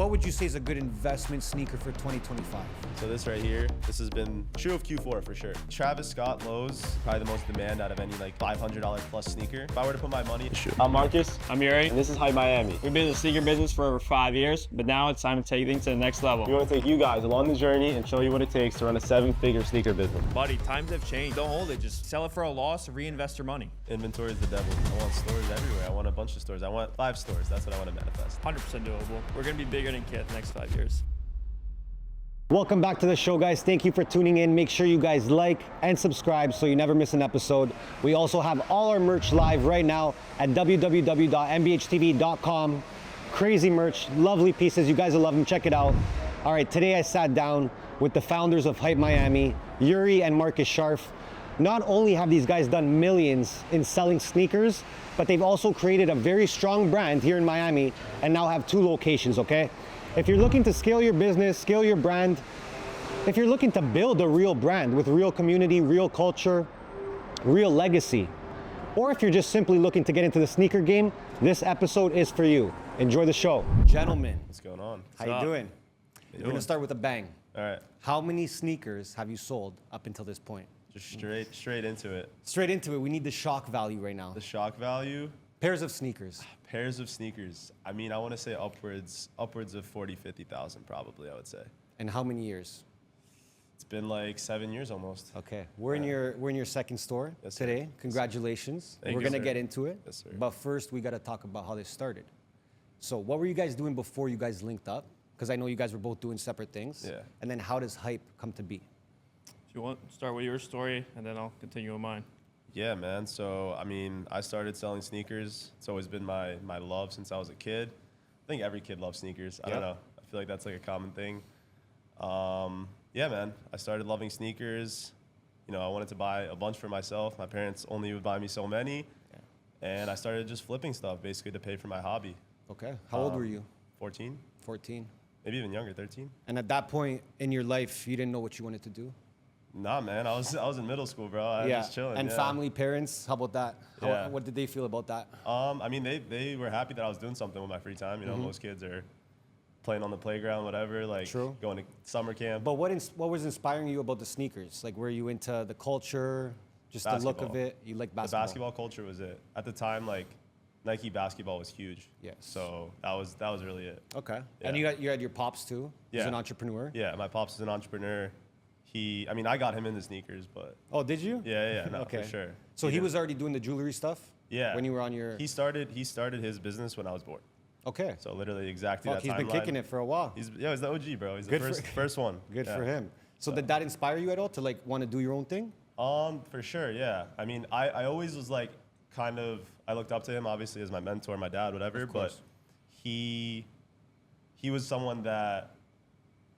what would you say is a good investment sneaker for 2025? So this right here, this has been true of Q4 for sure. Travis Scott lows, probably the most demand out of any like $500 plus sneaker. If I were to put my money, I'm Marcus. I'm Yuriy, and this is HYP Miami. We've been in the sneaker business for over 5 years, but now it's time to take things to the next level. We want to take you guys along the journey and show you what it takes to run a 7-figure sneaker business. Buddy, times have changed. Don't hold it. Just sell it for a loss, reinvest your money. Inventory is the devil. I want stores everywhere. I want a bunch of stores. I want 5 stores. That's what I want to manifest. 100% doable. We're going to be bigger than Kit the next 5 years. Welcome back to the show, guys. Thank you for tuning in. Make sure you guys like and subscribe so you never miss an episode. We also have all our merch live right now at www.mbhtv.com. Crazy merch, lovely pieces. You guys will love them. Check it out. All right, today I sat down with the founders of HYP Miami, Yuriy and Marcus Sharf. Not only have these guys done millions in selling sneakers, but they've also created a very strong brand here in Miami and now have 2 locations, okay? If you're looking to scale your business, scale your brand, if you're looking to build a real brand with real community, real culture, real legacy, or if you're just simply looking to get into the sneaker game, this episode is for you. Enjoy the show. Gentlemen, What's going on? how you doing? We're gonna start with a bang. All right, How many sneakers have you sold up until this point? just straight into it. Straight into it, we need the shock value right now. The shock value, Pairs of sneakers. pairs of sneakers. I mean, I want to say upwards of 40, 50,000 probably, I would say. And how many years? It's been like 7 years almost. Okay, we're in your second store Yes, sir. today. Congratulations. Thank We're you, gonna sir. get into it. Yes, sir. But first, we gotta talk about how this started. So, what were you guys doing before you guys linked up? Because I know you guys were both doing separate things. Yeah. And then, how does HYP come to be? If you want, start with your story, and then I'll continue with mine. Yeah, man. So, I mean, I started selling sneakers. It's always been my love since I was a kid. I think every kid loves sneakers. I don't Yeah. know. I feel like that's like a common thing. Yeah, man. I started loving sneakers. You know, I wanted to buy a bunch for myself. My parents only would buy me so many. Yeah. And I started just flipping stuff basically to pay for my hobby. Okay. How old were you? 14, 14. maybe even younger, 13. And at that point in your life, you didn't know what you wanted to do? Nah, man. I was in middle school, bro. I was just chilling. And yeah. family, parents, how about that? Yeah. What did they feel about that? I mean, they were happy that I was doing something with my free time. You know, most kids are playing on the playground, whatever, like True. going to summer camp. But what was inspiring you about the sneakers? Like, were you into the culture, just the look of Basketball. it? You like The basketball? basketball culture was it. At the time, like Nike basketball was huge. Yes. So that was really it. Okay. Yeah. And you had your pops too? He's Yeah. an entrepreneur? Yeah, my pops is an entrepreneur. I mean, I got him into sneakers, but Oh, did you? yeah, no, Okay. for sure. So he did. was already doing the jewelry stuff? Yeah. When you were on your... He started his business when I was born. Okay. So literally exactly Fuck, that he's been timeline. kicking it for a while. He's the OG, bro. He's Good the for- first one. Good Yeah. for him. So did that inspire you at all to like want to do your own thing? For sure, yeah. I mean, I always was like I looked up to him obviously as my mentor, my dad, whatever, Of but course. he was someone that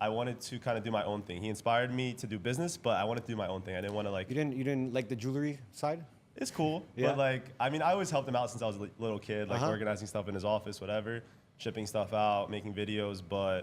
I wanted to kind of do my own thing. He inspired me to do business, but I wanted to do my own thing. I didn't want to like You didn't like the jewelry side? it's cool, Yeah. but like I mean, I always helped him out since I was a little kid, like organizing stuff in his office, whatever, shipping stuff out, making videos, but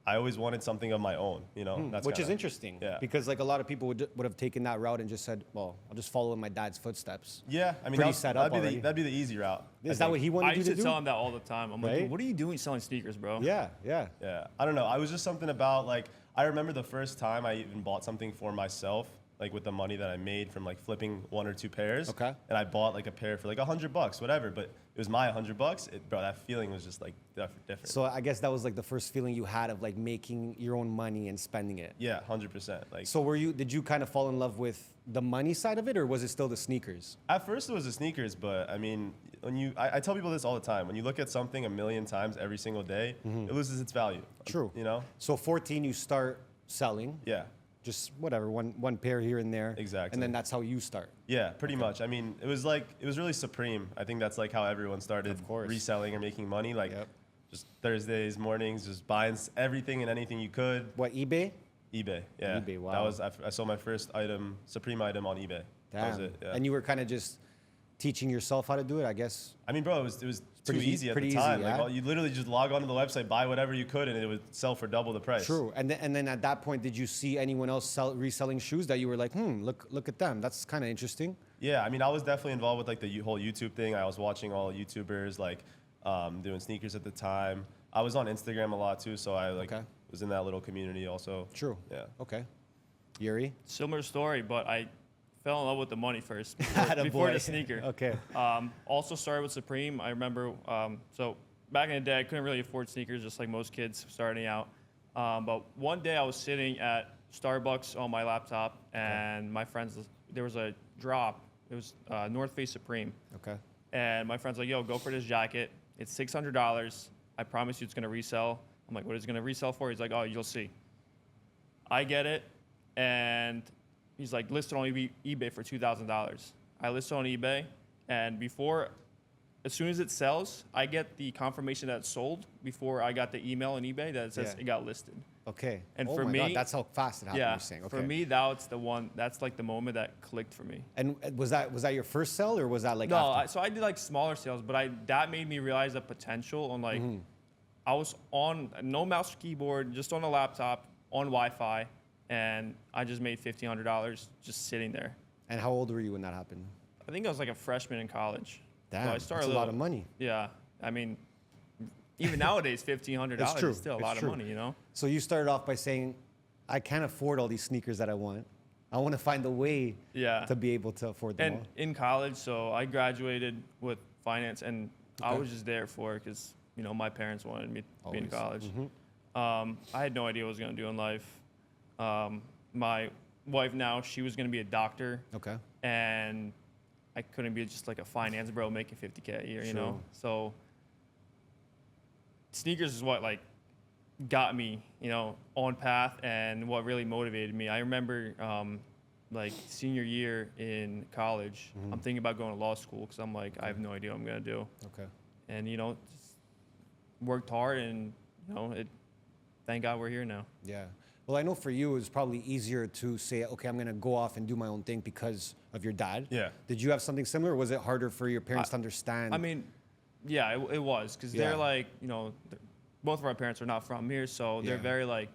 I always wanted something of my own, you know. That's Which is kinda- interesting. Yeah. Because like a lot of people would have taken that route and just said, well, I'll just follow in my dad's footsteps. Yeah, I mean, Pretty set up already. that'd be the easy route. Is I that what think. he I wanted you used to to do? tell him that all the time. I'm Right? like, what are you doing selling sneakers, bro? Yeah. Yeah, I don't know. I was just something about like I remember the first time I even bought something for myself, like with the money that I made from like flipping 1 or 2 pairs. Okay. And I bought like a pair for like $100, whatever. But it was my $100. Bro, that feeling was just like different. So I guess that was like the first feeling you had of like making your own money and spending it. Yeah, 100%. Like So did you kind of fall in love with the money side of it, or was it still the sneakers? at first it was the sneakers, but I mean, I tell people this all the time. When you look at something a million times every single day, it loses its value. True. You know? So 14, you start selling, Yeah. just whatever, one pair here and there. Exactly. And then that's how you start. Yeah, pretty much. I mean, it was really supreme. I think that's like how everyone started Of course. reselling or making money. Like Yep. just Thursdays, mornings, just buying everything and anything you could. What, eBay? eBay, yeah. eBay, wow. That was I sold my first Supreme item on eBay. That was Damn. it. Yeah. And you were kind of just teaching yourself how to do it, I guess. I mean, bro, it was too pretty easy at pretty the easy, time. yeah? Like, you literally just log onto the website, buy whatever you could, and it would sell for double the price. True. And then at that point, did you see anyone else reselling shoes that you were like, look at them. That's kind of interesting. Yeah, I mean, I was definitely involved with like the whole YouTube thing. I was watching all YouTubers like doing sneakers at the time. I was on Instagram a lot too, so I was in that little community also. True. Yeah. Okay. Yuri? Similar story, but I fell in love with the money first Attaboy. before the sneaker. Okay. Also started with Supreme. I remember, so back in the day, I couldn't really afford sneakers, just like most kids starting out. But one day I was sitting at Starbucks on my laptop, and my friends, there was a drop. It was North Face Supreme. Okay. And my friend's like, yo, go for this jacket. It's $600. I promise you it's going to resell. I'm like, what is it going to resell for? He's like, oh, you'll see. I get it. And he's like, listed on eBay for $2,000. I listed on eBay. And as soon as it sells, I get the confirmation that it's sold before I got the email on eBay that says it got listed. Okay. And oh for my me, God, that's how fast it happened. yeah, You're saying. Okay. for me, that's like the moment that clicked for me. And was that your first sell, or was that like No, after? so I did like smaller sales, but that made me realize the potential on like, I was on no mouse keyboard, just on a laptop, on Wi-Fi, and I just made $1,500 just sitting there. And how old were you when that happened? I think I was like a freshman in college. Damn, So I that's started a lot of money. Yeah, I mean, even nowadays, $1,500 true. is still a It's lot true. of money, you know? So you started off by saying, I can't afford all these sneakers that I want. I want to find a way Yeah. to be able to afford them And all. in college, so I graduated with finance, and I was just there for it because, you know, my parents wanted me to be in Always. college. I had no idea what I was going to do in life. My wife now, she was going to be a doctor. Okay. And I couldn't be just like a finance bro making $50K a year, you know? True. So sneakers is what like got me, you know, on path and what really motivated me. I remember like senior year in college, I'm thinking about going to law school because I'm like, I have no idea what I'm going to do. Okay. And, you know, just worked hard and, you know, thank God we're here now. Yeah. Well, I know for you, it was probably easier to say, okay, I'm going to go off and do my own thing because of your dad. Yeah. Did you have something similar, or was it harder for your parents to understand? I mean, yeah, it was because Yeah. they're like, you know, both of our parents are not from here, so they're Yeah. very like,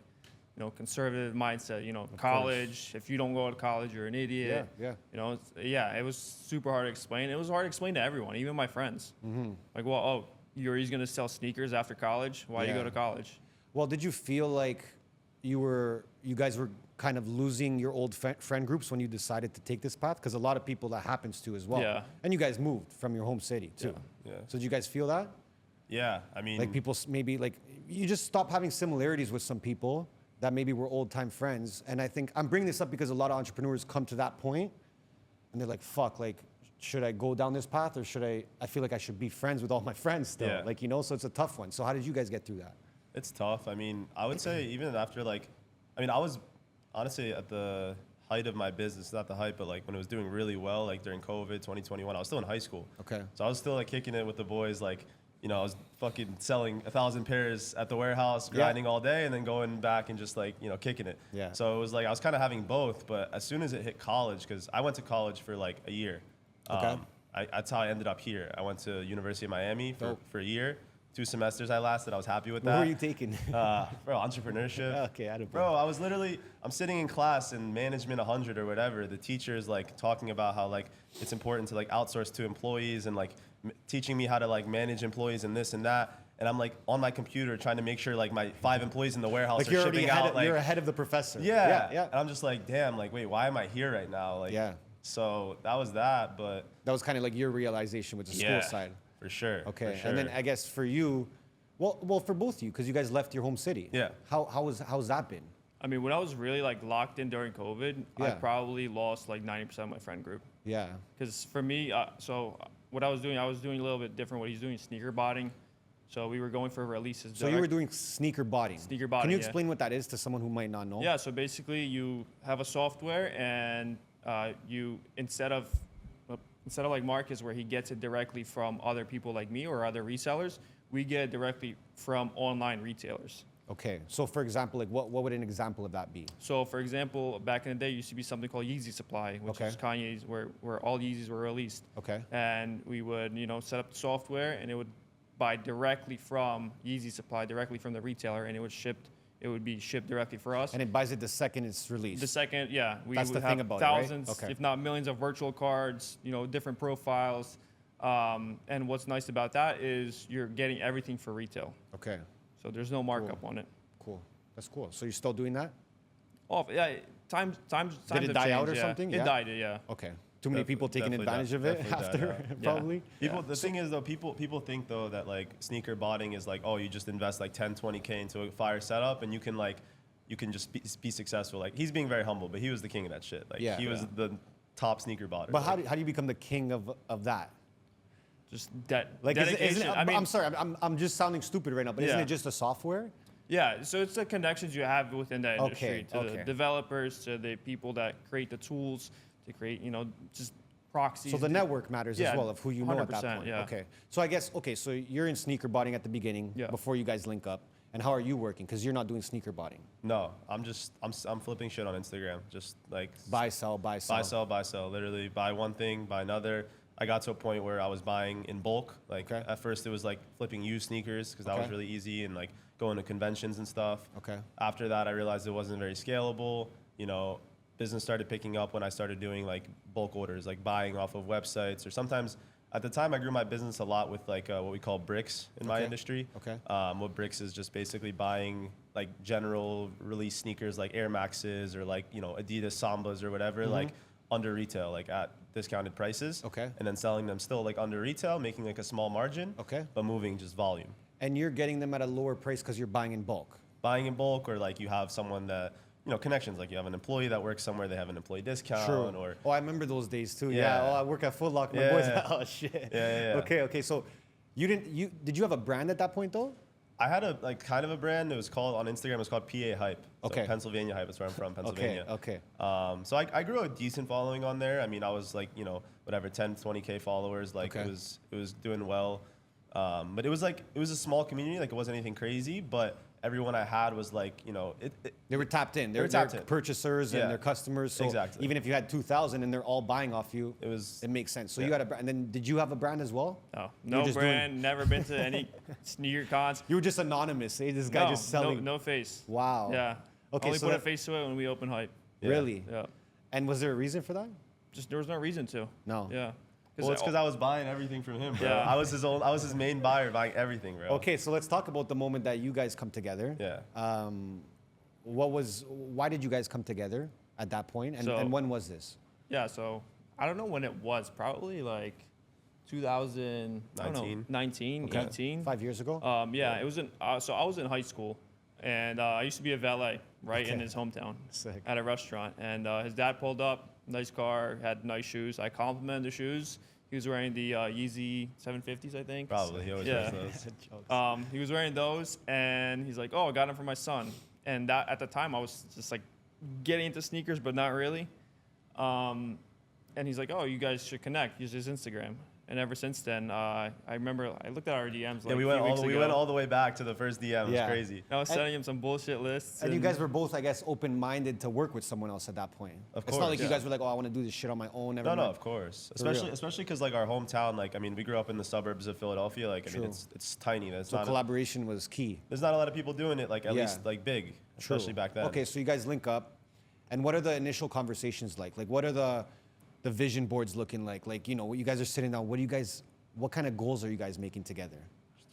you know, conservative mindset. You know, college. If you don't go to college, you're an idiot. Yeah. You know, it was super hard to explain. It was hard to explain to everyone, even my friends. Like, well, oh, Yuri's gonna sell sneakers after college. Why do you Yeah. go to college? Well, did you feel like you guys were kind of losing your old friend groups when you decided to take this path? Because a lot of people that happens to as well. Yeah. And you guys moved from your home city too. Yeah. So did you guys feel that? Yeah. I mean, Like people maybe like you just stop having similarities with some people that maybe were old time friends. And I think I'm bringing this up because a lot of entrepreneurs come to that point and they're like, fuck, like, should I go down this path or should I feel like I should be friends with all my friends still. Yeah. Like, you know, so it's a tough one. So how did you guys get through that? it's tough. I mean, I would say even after I was honestly at the height of my business, not the height, but like when it was doing really well, like during COVID, 2021, I was still in high school. Okay. So I was still like kicking it with the boys, like, you know, I was fucking selling 1,000 pairs at the warehouse, grinding all day, and then going back and just like, you know, kicking it. Yeah. So it was like I was kind of having both, but as soon as it hit college, because I went to college for like a year. Okay. That's how I ended up here. I went to University of Miami Dope. for a year. 2 semesters I lasted. I was happy with What that. were you taking? Bro, entrepreneurship. Okay, attaboy. Bro, I'm sitting in class in management 100 or whatever. The teacher is like talking about how like it's important to like outsource to employees and like teaching me how to like manage employees and this and that. And I'm like on my computer trying to make sure like my 5 employees in the warehouse Like are you're already shipping ahead out. of, Like, you're ahead of the professor. yeah. Yeah. And I'm just like, damn, like, wait, why am I here right now? Like, Yeah. So that was that, but That was kind of like your realization with the school yeah, side. for sure. Okay. For sure. And then I guess for you, well, for both of you, because you guys left your home city. Yeah. How's that been? I mean, when I was really like locked in during COVID, I Yeah. probably lost like 90% of my friend group. Yeah. Because for me, what I was doing a little bit different. What he's doing, sneaker botting. So we were going for releases. So you were doing sneaker botting. Sneaker botting, Can you yeah. explain what that is to someone who might not know? Yeah, so basically you have a software and you instead of like Marcus where he gets it directly from other people like me or other resellers, we get it directly from online retailers. Okay. So for example, like what would an example of that be? So for example, back in the day, used to be something called Yeezy Supply, which Okay. is Kanye's where all Yeezys were released. Okay. And we would, set up the software and it would buy directly from Yeezy Supply, directly from the retailer, and it would be shipped directly for us. And it buys it the second it's released. The second, yeah, we That's would the have thing about it, right? thousands, Okay. if not millions, of virtual cards. Different profiles. And what's nice about that is you're getting everything for retail. Okay. So there's no markup on it. Cool. That's cool. So you're still doing that? Oh, yeah. Times Did it die out or something? It died, yeah. Okay. Too many people taking Definitely advantage of it definitely after, died probably? The thing is though, people think though that like sneaker botting is like, oh, you just invest like 10, 20K into a fire setup and you can just be successful. Like he's being very humble, but he was the king of that shit. Like he was the top sneaker botter. But how do you become the king of that? Just Like, dedication. I mean, I'm sorry, I'm just sounding stupid right now, but isn't Yeah. it just a software? Yeah, so it's the connections you have within that industry, to Okay. the developers, to the people that create the tools, to create, just proxies. So the network matters Yeah, as well of who you know at that 100%, point. yeah. Okay. So I guess, so you're in sneaker botting at the beginning Yeah. before you guys link up. And how are you working? Because you're not doing sneaker botting. No, I'm flipping shit on Instagram. Just like Buy, sell, buy, sell. buy, sell, buy, sell. Literally buy one thing, buy another. I got to a point where I was buying in bulk. Like Okay. at first it was like flipping used sneakers because that was Okay. really easy and like going to conventions and stuff. Okay. After that, I realized it wasn't very scalable. Business started picking up when I started doing like bulk orders, like buying off of websites or sometimes. At the time, I grew my business a lot with like what we call bricks in my Okay. industry. Okay. What bricks is just basically buying like general release sneakers like Air Maxes or like Adidas Sambas or whatever, like under retail, like at discounted prices. Okay. And then selling them still like under retail, making like a small margin. Okay. But moving just volume. And you're getting them at a lower price because you're buying in bulk. Buying in bulk, or like you have someone that connections, like you have an employee that works somewhere, they have an employee discount. Or Oh, I remember those days too. Yeah. Oh, I work at Foot Locker. My Yeah. boys. Oh shit. Yeah. Okay. So did you have a brand at that point though? I had a like kind of a brand. It was called on Instagram. It was called PA Hype. So Okay. Pennsylvania Hype. That's where I'm from, Pennsylvania. Okay. So I grew a decent following on there. I mean, I was like, whatever, 10, 20K followers. Like Okay. it was doing well. But it was a small community. Like it wasn't anything crazy, but everyone I had was like, They were tapped in. They're tapped in. purchasers Yeah. and they're customers. So Exactly. even if you had 2,000 and they're all buying off you, it makes sense. So yeah. you had a brand. And then did you have a brand as well? No just brand, never been to any sneaker cons. You were just anonymous. Eh? This guy No, just selling. no face. Wow. Yeah. Okay, Only so put a that- face to it when we open Hype. Yeah. Really? Yeah. And was there a reason for that? Just there was no reason to. No. Yeah. Well, it's because I was buying everything from him, bro. Yeah. I was his main buyer, buying everything, bro. Okay, so let's talk about the moment that you guys come together. Yeah. Why did you guys come together at that point? And, So- and when was this? Yeah, so I don't know when it was. Probably like 2019, 19, Okay. 18. 5 years ago? Yeah, it was in. So I was in high school, and I used to be a valet right in Okay. his hometown Sick. at a restaurant. And his dad pulled up, nice car, had nice shoes. I complimented the shoes. He was wearing the Yeezy 750s, I think. Probably. He always Yeah. wears those. Jokes. He was wearing those, and he's like, "Oh, I got them for my son." And that at the time, I was just like getting into sneakers, but not really. And he's like, "Oh, you guys should connect. Use his Instagram." And ever since then, I remember I looked at our DMs. Like Yeah, we a few weeks went ago. all the way back to the first DM. It was Yeah. crazy. I was sending him some bullshit lists. And you guys were both, I guess, open-minded to work with someone else at that point. Of It's not course, like you yeah. guys were like, oh, I want to do this shit on my own. Never No, mind. of course. real. Especially because like our hometown, like I mean, we grew up in the suburbs of Philadelphia. Like I True. mean, it's tiny. There's So not collaboration was key. there's not a lot of people doing it. Like at Yeah. least like big, especially back then. Okay, so you guys link up. And what are the initial conversations like? Like, what are the vision boards looking like? Like, what you guys are sitting down. What kind of goals are you guys making together?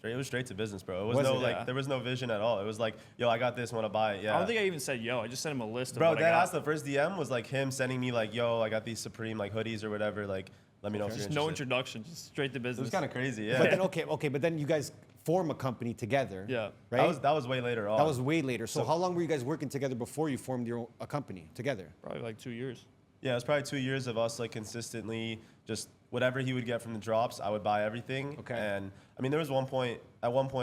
It was straight to business, bro. It was, Was no it? like Yeah. there was no vision at all. It was like, yo, I got this, want to buy it. Yeah. I don't think I even said yo. I just sent him a list of Bro, what I that got. asked the first DM was like him sending me like, yo, I got these Supreme like hoodies or whatever. Like, let me know if you're Just interested. no introduction, just straight to It business. was kind of crazy, yeah. But then, but then you guys form a company together. Yeah. Right? that was way later on. That was way later. So how long were you guys working together before you formed a company together? Probably like 2 years. Yeah, it was probably 2 years of us like consistently just whatever he would get from the drops, I would buy everything. Okay. And I mean, there was one point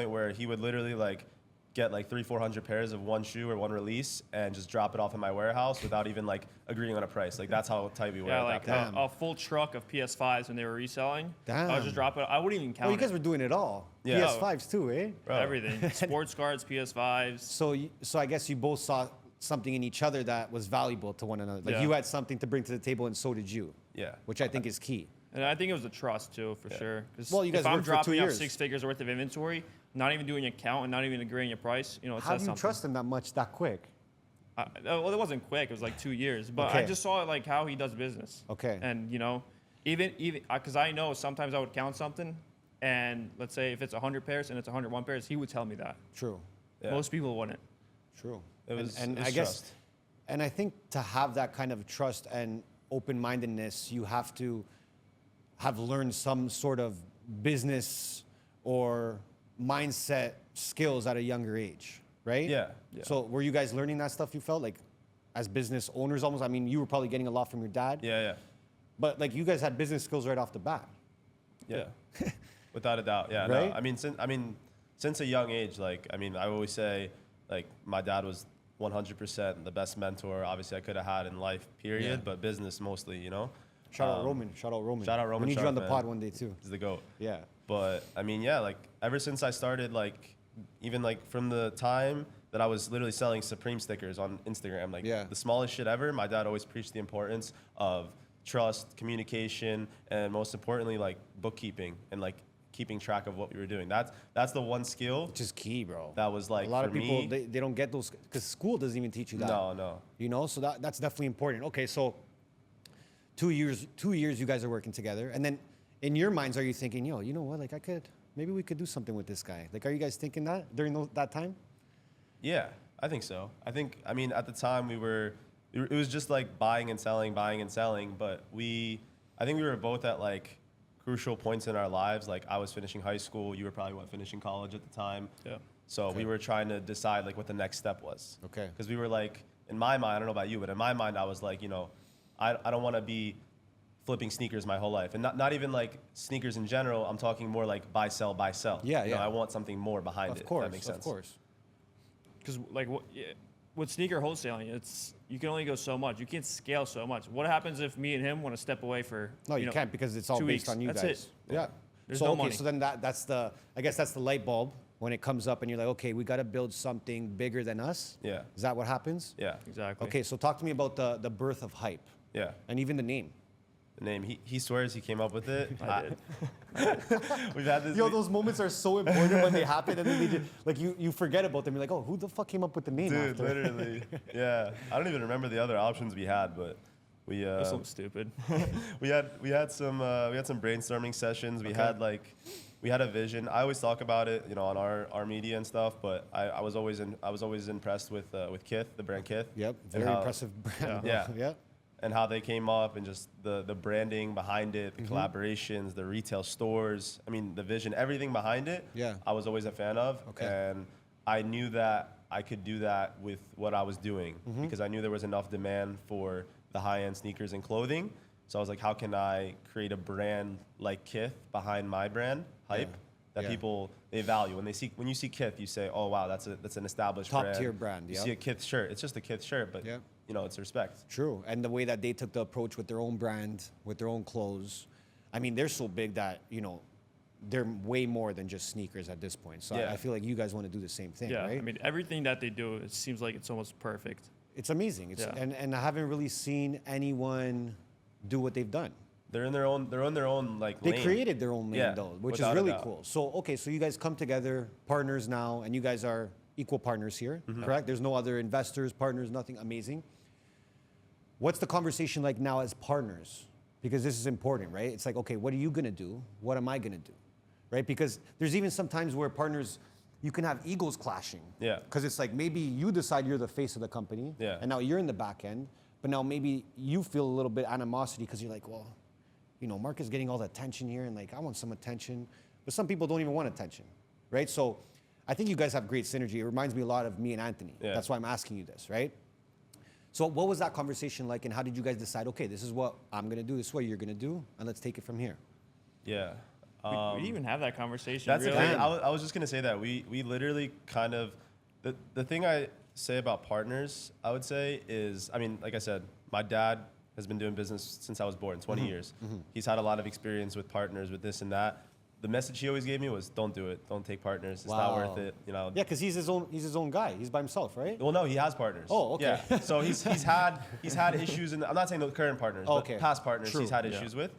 where he would literally like get like 300-400 pairs of one shoe or one release and just drop it off in my warehouse without even like agreeing on a price. Like that's how tight we were. Yeah, at like that point. a full truck of PS5s when they were reselling. I Damn. would just drop it. I wouldn't even count Oh, you guys it. were doing it all. Yeah. PS5s too, eh? Bro. Everything. Sports cards, PS5s. So I guess you both saw something in each other that was valuable to one another. Like Yeah. you had something to bring to the table, and so did you. Yeah. Which I think is key. And I think it was the trust too, for sure. 'Cause Well, you guys if I'm worked for 2 dropping off years. 6 figures worth of inventory, not even doing a count and not even agreeing a price, it How says do you something. trust him that much that quick? Well, it wasn't quick. It was like 2 years, but Okay. I just saw like how he does business. Okay. And even because I know sometimes I would count something, and let's say if it's 100 pairs and it's 101 pairs, he would tell me that. True. Yeah. Most people wouldn't. True. It was, and it was I guess, trust. and I think to have that kind of trust and open-mindedness, you have to have learned some sort of business or mindset skills at a younger age, right? Yeah. So were you guys learning that stuff, you felt like as business owners almost? I mean, you were probably getting a lot from your dad, Yeah. but like you guys had business skills right off the bat. Yeah. Without a doubt. Yeah. Right? No, I mean, since a young age, like, I mean, I always say, like, my dad was 100% the best mentor obviously I could have had in life, period, Yeah. but business mostly, you know? Shout out Roman. Shout out Roman. Shout out Roman We need you Sharf, on the man. pod one day too. He's the GOAT. Yeah. But I mean, yeah, like ever since I started, like even like from the time that I was literally selling Supreme stickers on Instagram, like Yeah. the smallest shit ever, my dad always preached the importance of trust, communication, and most importantly, like bookkeeping and like keeping track of what we were doing. That's the one skill Which is key, bro. that was like a lot for of people, me. they don't get those because school doesn't even teach you that. No. You know, so that's definitely important. Okay, so 2 years you guys are working together, and then in your minds, are you thinking, yo, you know what, like maybe we could do something with this guy? Like, are you guys thinking that during that time? Yeah, I think so. I mean, at the time it was just like buying and selling, but I think we were both at like crucial points in our lives. Like I was finishing high school, you were probably finishing college at the time. Yeah. So we were trying to decide like what the next step was. Okay. Because we were like, in my mind, I don't know about you, but in my mind, I was like, you know, I don't want to be flipping sneakers my whole life. And not even like sneakers in general, I'm talking more like buy, sell. Yeah, You know, yeah. I want something more behind it. Of If course, that makes sense. of course. Because like with sneaker wholesaling, you can only go so much. You can't scale so much. What happens if me and him want to step away for? No, you know, can't because it's all 2 based weeks? on you That's guys. it. Yeah. There's so no okay, money. so then that's the light bulb when it comes up and you're like, okay, we got to build something bigger than us. Yeah. Is that what happens? Yeah. Exactly. Okay, so talk to me about the birth of HYP Yeah. and even the name. The name, he swears he came up with it. I did. We've had this. Yo, those moments are so important when they happen, and then they just, like you forget about them. You're like, oh, who the fuck came up with the name? Dude, after? literally. Yeah. I don't even remember the other options we had, but we This looks stupid. we had some brainstorming sessions. We had a vision. I always talk about it, you know, on our media and stuff. But I was always impressed with Kith, the brand Kith. Yep, and very how- impressive brand. Yeah. Yeah. And how they came up and just the branding behind it, the collaborations, the retail stores. I mean, the vision, everything behind it. Yeah. I was always a fan of. Okay. And I knew that I could do that with what I was doing because I knew there was enough demand for the high-end sneakers and clothing. So I was like, how can I create a brand like Kith behind my brand, Hype, that Yeah. people they value. When you see Kith, you say, oh wow, that's an established Top tier brand, You yep. see a Kith shirt, it's just a Kith shirt, but Yep. you know, it's respect. True, and the way that they took the approach with their own brand, with their own clothes. I mean, they're so big that they're way more than just sneakers at this point. So Yeah. I feel like you guys want to do the same thing, Yeah. right? I mean, everything that they do, it seems like it's almost perfect. It's amazing. Yeah. And I haven't really seen anyone do what they've done. They're in their own like They lane. created their own lane Yeah, though, which is without a really doubt. cool. So okay, so you guys come together, partners now, and you guys are equal partners here, Mm-hmm. correct? There's no other investors, partners, nothing. Amazing. What's the conversation like now as partners? Because this is important, right? It's like, okay, what are you gonna do? What am I gonna do? Right? Because there's even some times where partners, you can have egos clashing. Yeah. Because it's like maybe you decide you're the face of the company, Yeah. and now you're in the back end, but now maybe you feel a little bit animosity because you're like, well, Mark is getting all the attention here, and like I want some attention, but some people don't even want attention, right? So I think you guys have great synergy. It reminds me a lot of me and Anthony. Yeah. That's why I'm asking you this, right? So what was that conversation like, and how did you guys decide? Okay, this is what I'm gonna do. This is what you're gonna do, and let's take it from here. Yeah. We didn't even have that conversation. That's really. the thing. I was just gonna say that we literally kind of the thing I say about partners, I would say is, I mean, like I said, my dad has been doing business since I was born, 20 years. He's had a lot of experience with partners, with this and that. The message he always gave me was, don't do it. Don't take partners. It's not worth it. Yeah, because he's his own guy. He's by himself, right? Well, no, he has partners. Oh, okay. Yeah. So he's had issues, and I'm not saying the current partners, Okay. but past partners True. he's had Yeah. issues with.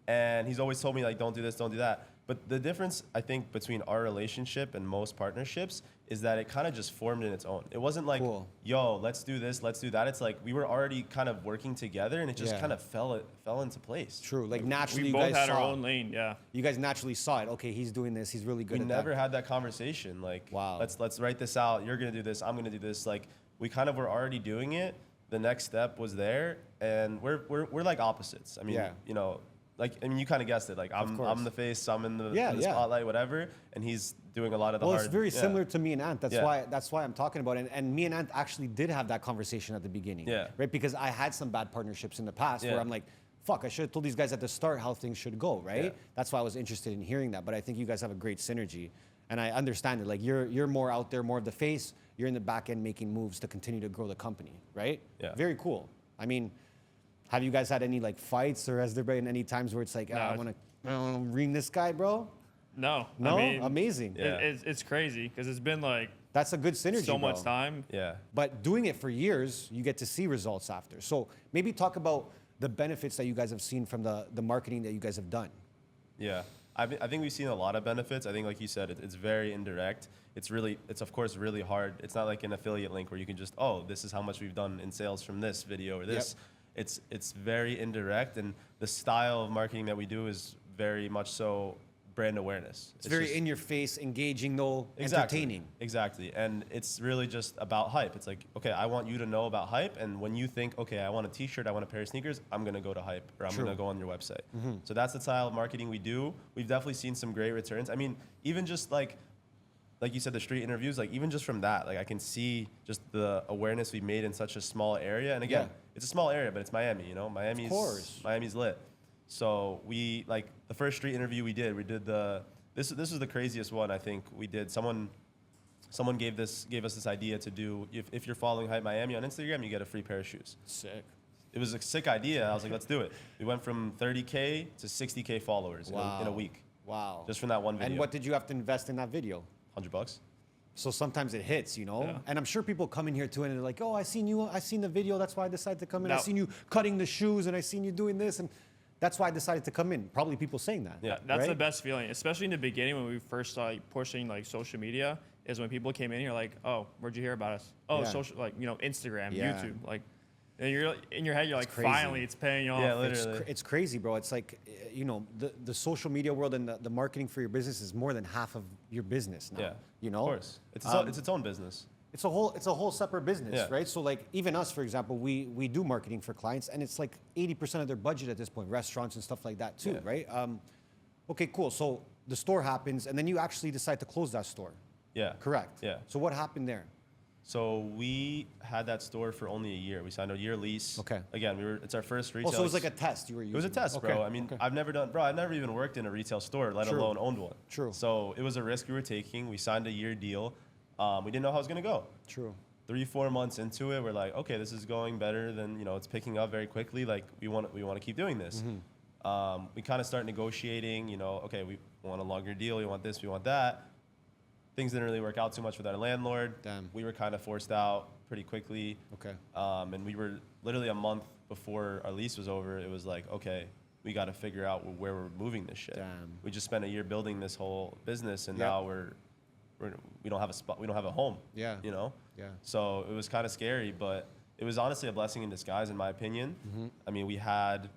And he's always told me like, don't do this, don't do that. But the difference, I think, between our relationship and most partnerships is that it kind of just formed in its own. It wasn't like, Cool. yo, let's do this, let's do that. It's like we were already kind of working together, and it just Yeah. kind of fell into place. True. Like naturally, We you both guys had saw. our own lane. Yeah. You guys naturally saw it. Okay, he's doing this. He's really good We at never that. had that conversation. Like, Wow. let's write this out. You're gonna do this. I'm gonna do this. Like, we kind of were already doing it. The next step was there, and we're like opposites. I mean, Yeah. you know, like I mean, you kind of guessed it. Like, course. I'm the face. I'm in the, Yeah, in the yeah. spotlight, whatever, and he's doing a lot of the Well, hard. it's very yeah. similar to me and Ant. That's Yeah. why I'm talking about it. And me and Ant actually did have that conversation at the beginning. Yeah. Right? Because I had some bad partnerships in the past Yeah. where I'm like, fuck, I should have told these guys at the start how things should go, right? Yeah. That's why I was interested in hearing that. But I think you guys have a great synergy. And I understand it. Like you're more out there, more of the face. You're in the back end making moves to continue to grow the company, right? Yeah. Very cool. I mean, have you guys had any like fights, or has there been any times where it's like, I want to ring this guy, bro? No. No? I mean, Amazing. Yeah. It's crazy because it's been like That's a good synergy, so bro. much time. Yeah. But doing it for years, you get to see results after. So maybe talk about the benefits that you guys have seen from the marketing that you guys have done. Yeah, I think we've seen a lot of benefits. I think, like you said, it's very indirect. It's of course really hard. It's not like an affiliate link where you can just, oh, this is how much we've done in sales from this video or this. It's very indirect, and the style of marketing that we do is very much so brand awareness. It's very just- in your face, engaging though, Exactly. entertaining. Exactly. And it's really just about hype. It's like, okay, I want you to know about hype. And when you think, okay, I want a t-shirt, I want a pair of sneakers, I'm going to go to hype, or I'm True. going to go on your website. So that's the style of marketing we do. We've definitely seen some great returns. I mean, even just like you said, the street interviews, like even just from that, like I can see just the awareness we made in such a small area. And again, Yeah. it's a small area, but it's Miami, you know, Miami's lit. So we, like the first street interview we did this was the craziest one I think we did. Someone gave us this idea to do, if you're following HYP Miami on Instagram, you get a free pair of shoes. Sick. It was a sick idea. I was like, let's do it. We went from 30K to 60K followers in a week. Wow. Just from that one video. And what did you have to invest in that video? $100. So sometimes it hits, you know? Yeah. And I'm sure people come in here too and they're like, oh, I seen the video, that's why I decided to come in. I Now- seen you cutting the shoes and I seen you doing this and that's why I decided to come in. Probably people saying that. Yeah. That's the right? best feeling, especially in the beginning when we first started pushing like social media. Is when people came in, you're like, oh, where'd you hear about us? Oh, Yeah. social, like Instagram, Yeah. YouTube, like. And you're in your head, you're like, crazy. finally, it's paying off. Yeah, literally. It's crazy, bro. It's like, the social media world and the marketing for your business is more than half of your business now. Yeah. You know? Of course. It's its own business. It's a whole separate business, Yeah. right? So like even us, for example, we do marketing for clients, and it's like 80% of their budget at this point, restaurants and stuff like that too, Yeah. right? Okay, cool. So the store happens, and then you actually decide to close that store. Yeah. Correct. Yeah. So what happened there? So we had that store for only a year. We signed a year lease. Okay. Again, it's our first retail. Oh, so it was like a test you were using. It was a test, Okay, bro. I mean, okay. I've never even worked in a retail store, let True. alone owned one. True. So it was a risk we were taking. We signed a year deal. We didn't know how it was gonna go. True. 3-4 months into it, we're like, okay, this is going better than, it's picking up very quickly. Like we want to keep doing this. We kind of start negotiating. Okay, we want a longer deal. We want this. We want that. Things didn't really work out too much with our landlord. Damn. We were kind of forced out pretty quickly. Okay. And we were literally a month before our lease was over. It was like, okay, we got to figure out where we're moving this shit. Damn. We just spent a year building this whole business, and Yep. now we don't have a spot. We don't have a home. Yeah. Yeah. So it was kind of scary, but it was honestly a blessing in disguise, in my opinion. Mm-hmm. I mean, we had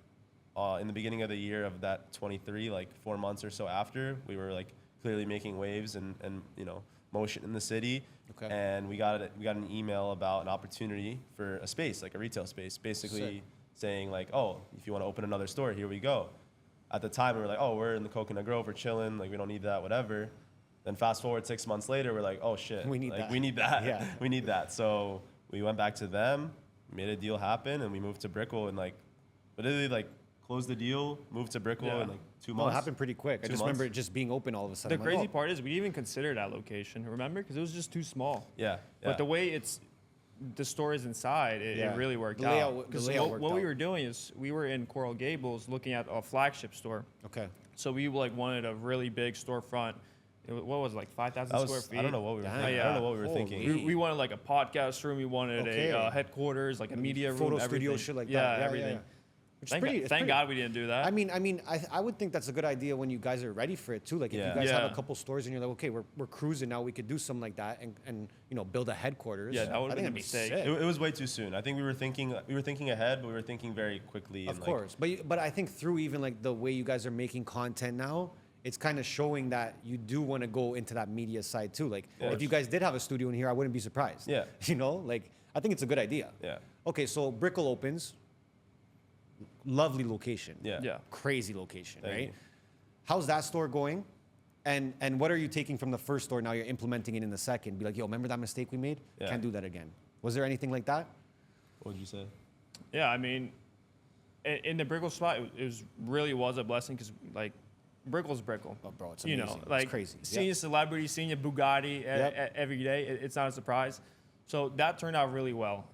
in the beginning of the year of that 23, like 4 months or so after, we were like clearly making waves and motion in the city. Okay. And we got an email about an opportunity for a space, like a retail space, basically Sick. saying like, oh, if you want to open another store, here we go. At the time, we were like, oh, we're in the Coconut Grove, we're chilling, like we don't need that, whatever. Then fast forward 6 months later, we're like, oh shit, We need like, that. We need that. Yeah. We need that. So we went back to them, made a deal happen, and we moved to Brickell and like literally like closed the deal, moved to Brickell Yeah. in like 2 No, months. it happened pretty quick. I 2 just months. remember it just being open all of a The sudden. I'm crazy like, oh, part is we didn't even consider that location, remember? Because it was just too small. Yeah. But the way the store is inside, it Yeah. really worked The out. layout- the 'Cause layout worked what we out. were doing is we were in Coral Gables looking at a flagship store. Okay. So we like wanted a really big storefront. What was it, like 5,000 square feet? I don't know what we were Damn. thinking. I don't know what we were Holy. thinking. We wanted like a podcast room. We wanted Okay. a headquarters, like a media room. Photo studio, everything. shit like yeah, that. everything. Which is pretty, it's Thank pretty- God we didn't do that. I mean, I would think that's a good idea when you guys are ready for it too. Like if Yeah. you guys have Yeah. a couple stores and you're like, okay, we're cruising now, we could do something like that and build a headquarters. Yeah, that would've I think been a that'd be mistake. sick. It was way too soon. I think we were thinking ahead, but we were thinking very quickly. Of and course, but I think through even like the way you guys are making content now, it's kind of showing that you do want to go into that media side too. Like if you guys did have a studio in here, I wouldn't be surprised. Yeah. Like I think it's a good idea. Yeah. Okay, so Brickell opens. Lovely location. Yeah. Yeah. Crazy location, Thank right? you. How's that store going? And what are you taking from the first store now you're implementing it in the second? Be like, yo, remember that mistake we made? Yeah. Can't do that again. Was there anything like that? What would you say? Yeah, I mean, in the Brickell spot, it really was a blessing because like Brickell's Brickell. Oh, bro, it's You know, amazing. It's like crazy. seeing Yeah. a celebrity, seeing a Bugatti Yep. every day, it's not a surprise. So that turned out really well,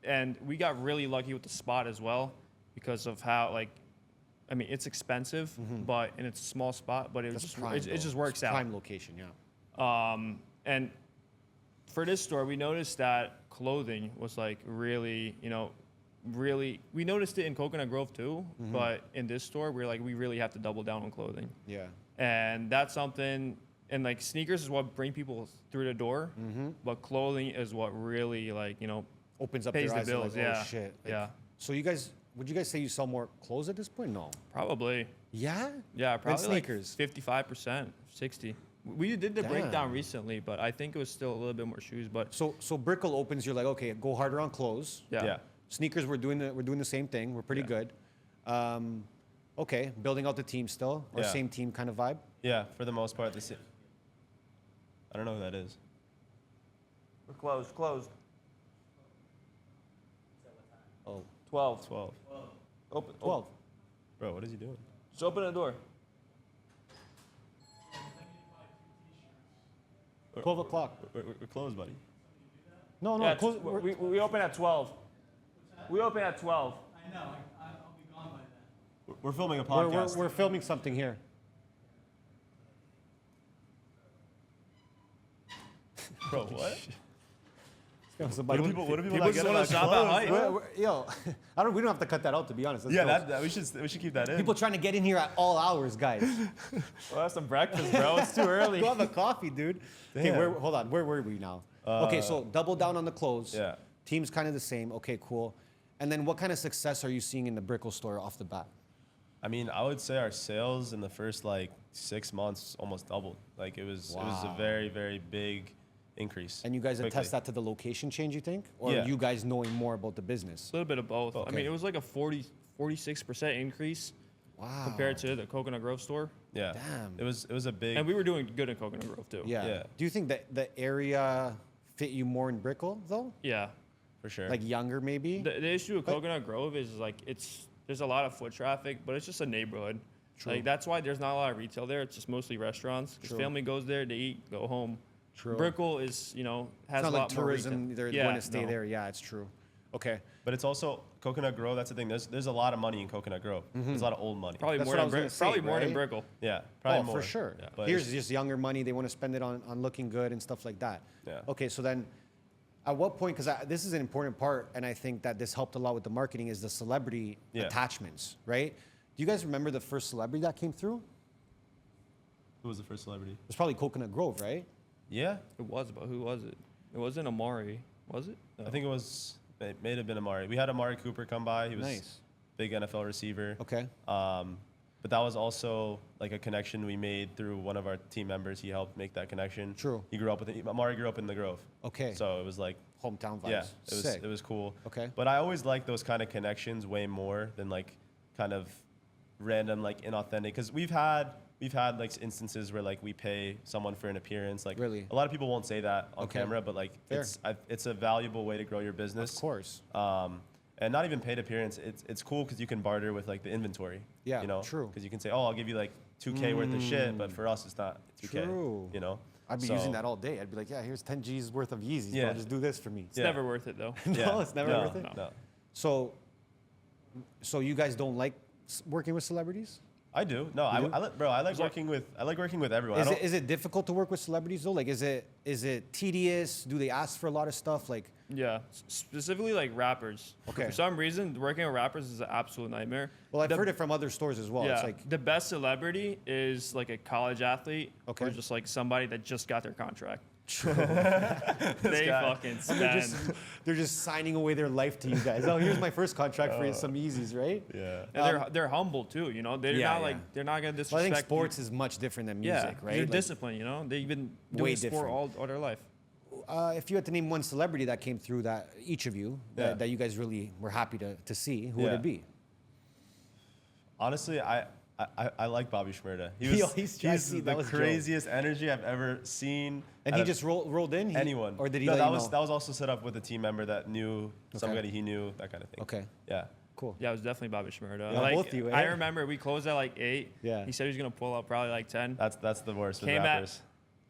and we got really lucky with the spot as well because of how like, I mean, it's expensive, and it's a small spot, but That's prime, it though. just works It's out. Prime location, yeah. And for this store, we noticed that clothing was like really, we noticed it in Coconut Grove too, but in this store, we really have to double down on clothing. Yeah. And that's something, and like sneakers is what bring people through the door, but clothing is what really Opens up pays their the eyes. bills. They're like, Yeah. oh shit. Like, Yeah. So would you guys say you sell more clothes at this point? No. Probably. Yeah? Yeah, probably sneakers? 55%, 60. We did the Damn. breakdown recently, but I think it was still a little bit more shoes, but So Brickell opens, you're like, okay, go harder on clothes. yeah. Yeah. Sneakers, we're doing the same thing. We're pretty good. Okay, building out the team still, or Yeah. same team kind of vibe. Yeah, for the most part, I don't know who that is. We're closed. Oh, 12. 12. Open. 12. Bro, what is he doing? Just open the door. 12 o'clock. We're closed, buddy. No, Yeah, close, we open at 12. We open at 12. I know. I'll be gone by then. We're filming a we're, podcast. we're filming something here. Bro, what? What What do people People not just get wanna about shop at clothes, Hype. bro? Yo, we don't have to cut that out, to be honest. Let's Yeah, go. that we should keep that in. People trying to get in here at all hours, guys. Well, that's some breakfast, bro. It's too early. Go have a coffee, dude. Okay, Damn. hold on. Where were we now? Okay, so double down on the clothes. Yeah. Team's kind of the same. Okay, cool. And then what kind of success are you seeing in the Brickell store off the bat? I mean, I would say our sales in the first 6 months almost doubled. Like it was Wow. a very, very big increase. And you guys quickly. attest that to the location change, you think? Or Yeah. you guys knowing more about the business? A little bit of both. I Okay. mean, it was like a 46% increase Wow. compared to the Coconut Grove store. Yeah. Damn. It was a big. And we were doing good in Coconut Grove too. Yeah. Yeah. Do you think that the area fit you more in Brickell, though? Yeah. for sure. Like younger, maybe? The issue with Coconut Grove is there's a lot of foot traffic, but it's just a neighborhood. True. Like that's why there's not a lot of retail there. It's just mostly restaurants. Because True. family goes there, they eat, go home. True. Brickell is, has It's a not lot like more tourism. retail. They're Yeah, going to stay no. there. Yeah, it's true. Okay. But it's also Coconut Grove. That's the thing. There's a lot of money in Coconut Grove. There's a lot of old money. Probably That's more what I than was gonna say, probably more than right? Brickell. Yeah, probably Oh, more. for sure. Yeah. But Here's it's- just younger money. They want to spend it on looking good and stuff like that. Yeah. Okay, so then at what point, because this is an important part, and I think that this helped a lot with the marketing, is the celebrity Yeah. attachments, right? Do you guys remember the first celebrity that came through? Who was the first celebrity? It was probably Coconut Grove, right? Yeah, It was, but who was it? It wasn't Amari, was it? No. I think it may have been Amari. We had Amari Cooper come by. He was Nice. big NFL receiver. Okay. But that was also like a connection we made through one of our team members. He helped make that connection. True. Amari grew up in the Grove. Okay. So it was like, Hometown vibes. yeah, Sick. it was cool. Okay. But I always like those kind of connections way more than like kind of random like inauthentic. Because we've had like instances where like we pay someone for an appearance. Like Really? a lot of people won't say that on Okay. camera, but like Fair. it's a valuable way to grow your business. Of course. And not even paid appearance. It's cool because you can barter with like the inventory. Yeah, you know, true. Because you can say, oh, I'll give you like 2K worth of shit, but for us it's not 2K. True. You know. I'd be So- using that all day. I'd be like, yeah, here's 10 G's worth of Yeezys. Yeah. Bro. Just do this for me. It's Yeah. never worth it though. No, it's never no, worth it? No. So you guys don't like working with celebrities? I do. No, I like working with everyone. Is it difficult to work with celebrities though? Like, is it tedious? Do they ask for a lot of stuff? Like, Yeah, specifically like rappers. Okay. For some reason, working with rappers is an absolute nightmare. well, I've heard it from other stores as well. Yeah, It's like, the best celebrity is like a college athlete Okay. or just like somebody that just got their contract. This They guy. fucking spend. they're just signing away their life to you guys. Oh, here's my first contract for some Yeezys, right? Yeah. And they're humble too, you know. They're Yeah, not yeah. like they're not gonna disrespect. Well, I think you. sports is much different than music, yeah, right? They're Like, disciplined, you know. They've been Way doing sport different. all their life. if you had to name one celebrity that came through that each of you Yeah. that you guys really were happy to see, who would Yeah. it be? Honestly, I like Bobby Shmurda. He's The craziest energy I've ever seen. And out he of just rolled in? anyone. Or did he No, let that you was know? that was also set up with a team member that knew somebody he knew, that kind of thing. Okay, Yeah. cool. Yeah, it was definitely Bobby Shmurda. Yeah, like, both you, eh? I remember we closed at like 8. Yeah. He said he was gonna pull up probably like 10. That's the worst with Came rappers.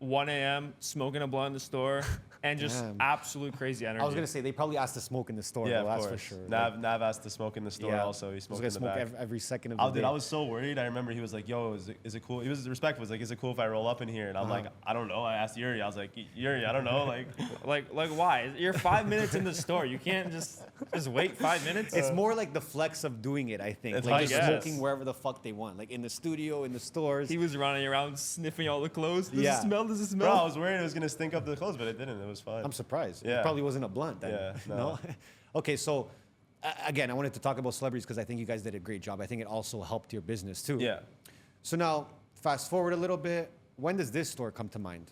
at 1 a.m. smoking a blunt in the store and just Damn. absolute crazy energy. I was gonna say they probably asked to smoke in the store. Yeah, though, of that's course. for sure. Nav asked to smoke in the store. Yeah. Also, he He's smoked gonna in the smoke back. every second of Oh, the dude, day. I was so worried. I remember he was like, "Yo, is it cool?" He was respectful. He was like, "Is it cool if I roll up in here?" And I'm like, "I don't know." I asked Yuri. I was like, "Yuri, I don't know." Like, like why? You're 5 minutes in the store. You can't just wait 5 minutes. It's more like the flex of doing it, I think. It's Like like, just yes. smoking wherever the fuck they want, like in the studio, in the stores. He was running around sniffing all the clothes. Does Yeah. it smell? Does it bro, smell? I was worried it was gonna stink up the clothes, but it didn't. It was fine. I'm surprised. Yeah. It probably wasn't a blunt then. Yeah, no. Okay, so again, I wanted to talk about celebrities because I think you guys did a great job. I think it also helped your business too. Yeah. So now, fast forward a little bit. When does this store come to mind?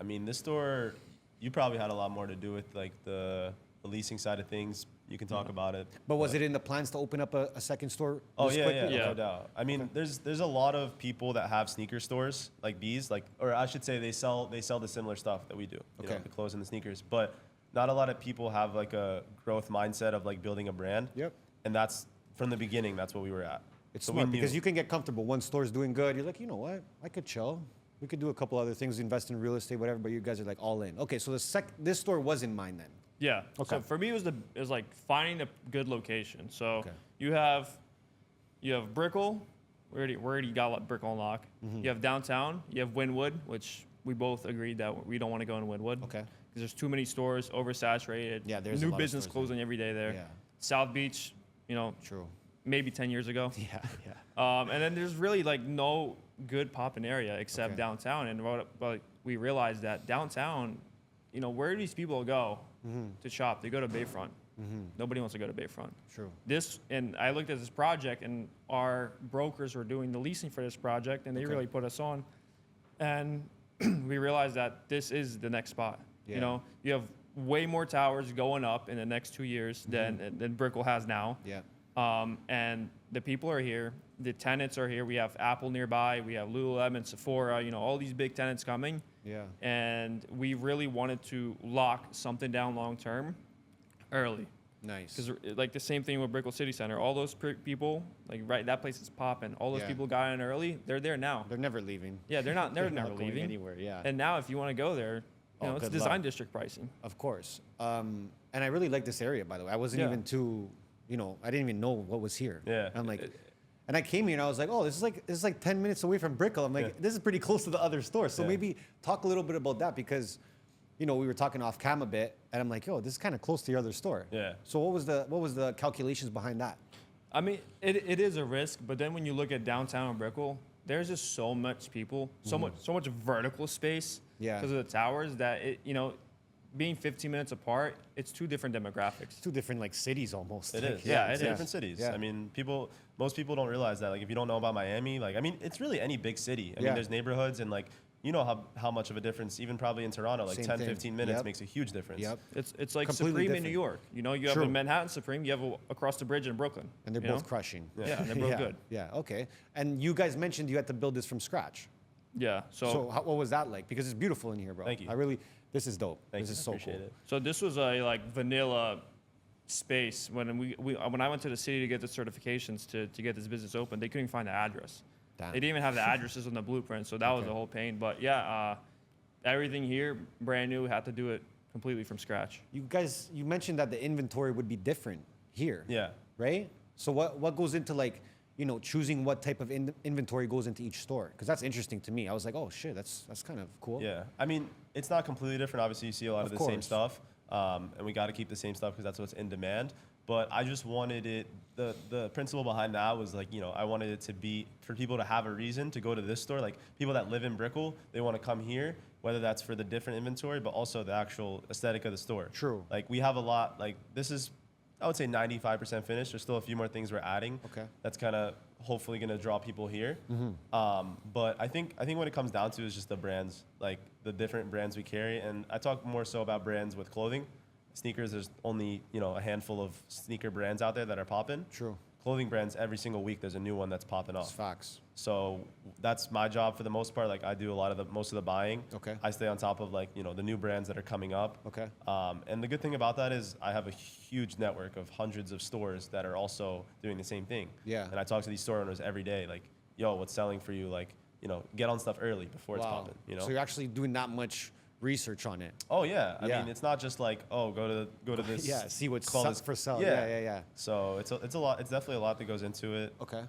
I mean, this store, you probably had a lot more to do with like the leasing side of things. You can talk about it. But was it in the plans to open up a second store? Oh this yeah, quickly? yeah, Yeah. no doubt. I mean, there's a lot of people that have sneaker stores like these, like, or I should say they sell the similar stuff that we do. You know, Okay. the clothes and the sneakers. But not a lot of people have like a growth mindset of like building a brand. Yep. And that's from the beginning. That's what we were at. It's So smart we knew. because you can get comfortable. One store's doing good. You're like, you know what? I could chill. We could do a couple other things, invest in real estate, whatever. But you guys are like all in. Okay, so this store was in mind then. Yeah. Okay. So for me, it was like finding a good location. So Okay. you have Brickell. We already got like Brickell on lock. Mm-hmm. You have downtown. You have Wynwood, which we both agreed that we don't want to go in Wynwood. Okay. Because there's too many stores, oversaturated. Yeah, there's a new lot of business stores closing every day there. Yeah. South Beach, True. maybe 10 years ago. Yeah, yeah. And then there's really like no good popping area except Okay. downtown. And but we realized that downtown, where do these people go to shop? They go to Bayfront. Nobody wants to go to Bayfront. True. And I looked at this project, and our brokers were doing the leasing for this project, and they really put us on. And we realized that this is the next spot. Yeah. You have way more towers going up in the next 2 years than Brickell has now. Yeah. And the people are here. The tenants are here. We have Apple nearby. We have Lululemon, Sephora. All these big tenants coming. Yeah. And we really wanted to lock something down long term, early. Nice. Because like the same thing with Brickell City Center. All those people, like that place is popping. All those Yeah. people got in early. They're there now. They're never leaving. Yeah, they're not. They're never not going leaving anywhere. Yeah. And now, if you want to go there, Oh, it's good design luck. district pricing. Of course. And I really like this area, by the way. I wasn't Yeah. even too, I didn't even know what was here. Yeah. I'm like, and I came here and I was like, oh, this is like 10 minutes away from Brickell. I'm like, Yeah. this is pretty close to the other store. So Yeah. maybe talk a little bit about that because, we were talking off cam a bit, and I'm like, yo, this is kind of close to your other store. Yeah. So what was the calculations behind that? I mean, it is a risk, but then when you look at downtown Brickell, there's just so much people, so much vertical space Yeah. because of the towers that being 15 minutes apart, it's two different demographics. Two different like cities almost. It Like, is. Yeah, it's it is. different cities. Yeah. I mean, most people don't realize that. Like, if you don't know about Miami, it's really any big city. I Yeah. mean, there's neighborhoods and like, how much of a difference, even probably in Toronto, like Same 10, thing. 15 minutes Yep. makes a huge difference. Yep. It's like Completely Supreme in different. New York. You have True. a Manhattan Supreme, you have across the bridge in Brooklyn. And they're both crushing. Yeah, and they're both yeah. good. Yeah. Okay. And you guys mentioned you had to build this from scratch. Yeah. So what was that like? Because it's beautiful in here, bro. Thank you. This is dope. Thank this you. is I so appreciate cool. it. So this was a like vanilla space when when I went to the city to get the certifications to get this business open. They couldn't even find the address. Damn. They didn't even have the addresses on the blueprint, so that was Okay. the whole pain. But yeah, everything here brand new. Had to do it completely from scratch. You mentioned that the inventory would be different here. Yeah. Right? So what goes into like, choosing what type of inventory goes into each store? Because that's interesting to me. I was like, oh shit, that's kind of cool. Yeah, I mean, it's not completely different. Obviously, you see a lot of the same course. stuff, and we got to keep the same stuff because that's what's in demand. But I just wanted it. The principle behind that was like, I wanted it to be for people to have a reason to go to this store. Like people that live in Brickell, they want to come here, whether that's for the different inventory, but also the actual aesthetic of the store. True. Like we have a lot. Like this is, I would say 95% finished. There's still a few more things we're adding. Okay. That's kind of hopefully going to draw people here. But I think what it comes down to is just the brands, like the different brands we carry. And I talk more so about brands with clothing. Sneakers, there's only a handful of sneaker brands out there that are popping. True. Clothing brands, every single week there's a new one that's popping It's off. facts. So that's my job for the most part. Like I do most of the buying. Okay. I stay on top of like the new brands that are coming up. Okay. And the good thing about that is I have a huge network of hundreds of stores that are also doing the same thing. Yeah. And I talk to these store owners every day. Like, yo, what's selling for you? Like, get on stuff early before it's popping. So you're actually doing that much research on it. Oh yeah. I Yeah. mean, it's not just like, oh, go to this. Yeah, see what's call for sale. Yeah. Yeah. So it's a lot. It's definitely a lot that goes into it. Okay.